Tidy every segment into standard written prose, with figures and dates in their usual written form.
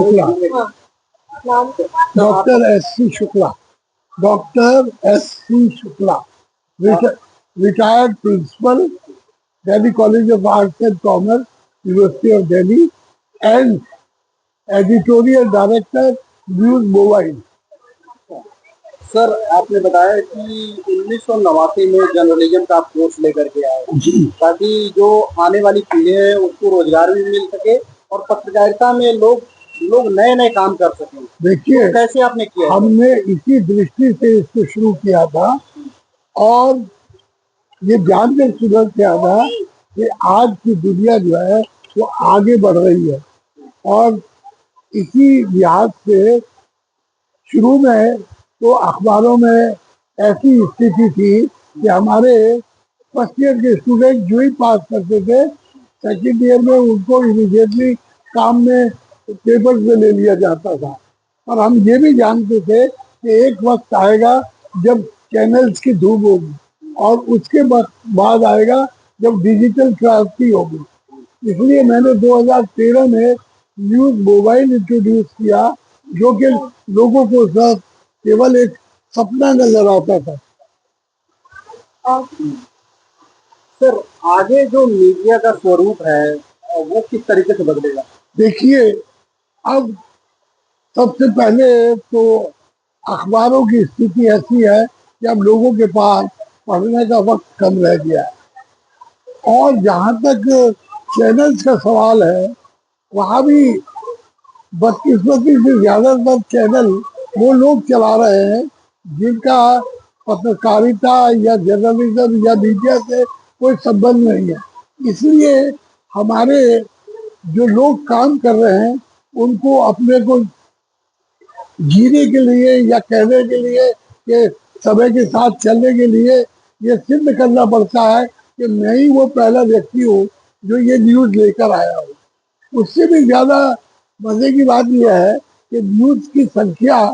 Shukla, doctor S C. Shukla, doctor S C. Shukla, retired principal, Delhi college of arts and commerce, university of Delhi, and editorial director news mobile. Sir, आपने बताया कि 1989 में journalism का course लेकर के आए ताकि जो आने वाली पीढ़ी है उसको रोजगार भी मिल सके और पत्रकारिता में लोग नए नए काम कर सकें। देखिए, तो कैसे आपने किया? हमने इसी दृष्टि से इसको शुरू किया था और ये जानकर शुरू किया था कि आज की दुनिया जो है वो आगे बढ़ रही है और इसी लिहाज से शुरू में तो अखबारों में ऐसी स्थिति थी कि हमारे फर्स्ट ईयर के स्टूडेंट जो ही पास करते थे सेकेंड ईयर में उनको इमीडिएटली काम में पेपर्स में ले लिया जाता था। और हम ये भी जानते थे कि एक वक्त आएगा जब चैनल्स की धूम होगी और उसके बाद आएगा जब डिजिटल क्रांति होगी। इसलिए मैंने 2013 में न्यूज मोबाइल इंट्रोड्यूस किया, जो कि लोगों को सब केवल एक सपना नजर आता था। सर, आगे जो मीडिया का स्वरूप है वो किस तरीके से बदलेगा? देखिए, अब सबसे पहले तो अखबारों की स्थिति ऐसी है कि अब लोगों के पास पढ़ने का वक्त कम रह गया है और जहाँ तक चैनल्स का सवाल है वहाँ भी बदकिस्मती से ज्यादातर चैनल वो लोग चला रहे हैं जिनका पत्रकारिता या जर्नलिज्म या मीडिया से कोई संबंध नहीं है। इसलिए हमारे जो लोग काम कर रहे हैं उनको अपने को जीने के लिए या कहने के लिए कि समय के साथ चलने के लिए ये सिद्ध करना पड़ता है कि मैं ही वो पहला व्यक्ति हूँ जो ये न्यूज लेकर आया हूँ। उससे भी ज्यादा मजे की बात यह है कि न्यूज की संख्या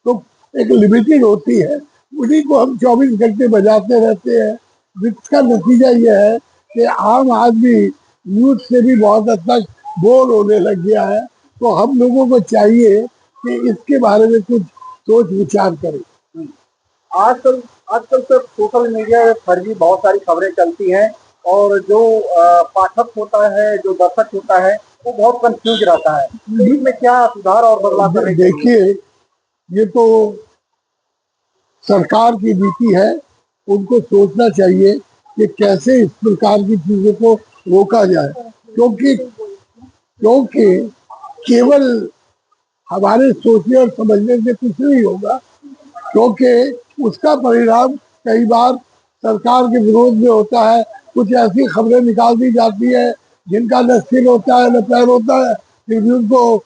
तो एक लिमिटेड होती है, उन्हीं को हम 24 घंटे बजाते रहते हैं, जिसका नतीजा यह है कि आम आदमी न्यूज से भी बहुत हद तक बोर होने लग गया है। तो हम लोगों को चाहिए कि इसके बारे में कुछ सोच विचार करें। आजकल सर सोशल मीडिया पर भी बहुत सारी खबरें चलती हैं और जो पाठक होता है, जो दर्शक होता है, वो बहुत कंफ्यूज रहता है। तो इसमें क्या सुधार और बदलाव करने? देखिए, ये तो सरकार की नीति है, उनको सोचना चाहिए कि कैसे इस प्रकार की चीजों को रोका जाए, क्योंकि केवल हमारे सोचने और समझने से कुछ नहीं होगा, क्योंकि उसका परिणाम कई बार सरकार के विरोध में होता है। कुछ ऐसी खबरें निकाल दी जाती है जिनका न सिर होता है न पैर होता है, फिर भी उनको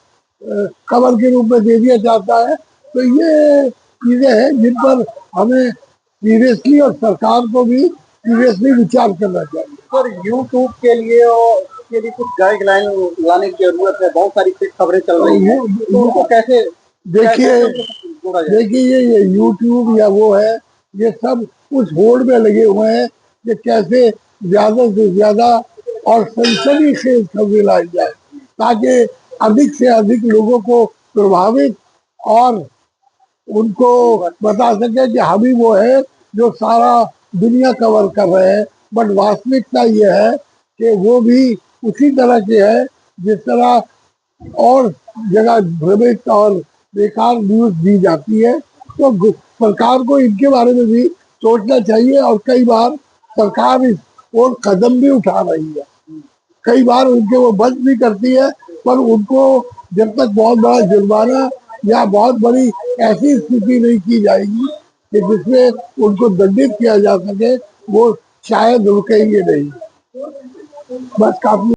खबर के रूप में दे दिया जाता है। तो ये चीजें हैं जिन पर हमें सीरियसली और सरकार को भी सीरियसली विचार करना चाहिए। सर, यूट्यूब के लिए और के लिए कुछ गाइडलाइन लाने की जरूरत है। बहुत सारी फेक खबरें चल रही हैं, तो उनको कैसे? देखिए ये यूट्यूब या वो है, ये सब उस होड़ में लगे हुए हैं कि कैसे ज्यादा से ज्यादा और सनसनीखेज खबरें लाई जाए ताकि अधिक से अधिक लोगों को प्रभावित और उनको बता सके कि हम ही वो है जो सारा दुनिया कवर कर रहे हैं। बट वास्तविकता ये है कि वो भी उसी तरह के है जिस तरह और जगह भ्रमित और बेकार न्यूज दी जाती है। तो सरकार को इनके बारे में भी सोचना चाहिए और कई बार सरकार इस और कदम भी उठा रही है। कई बार उनके वो बंद भी करती है, पर उनको जब तक बहुत बड़ा जुर्माना या बहुत बड़ी ऐसी स्थिति नहीं की जाएगी कि जिसमें उनको दंडित किया जा सके, वो शायद रुकेंगे नहीं। बस काफी।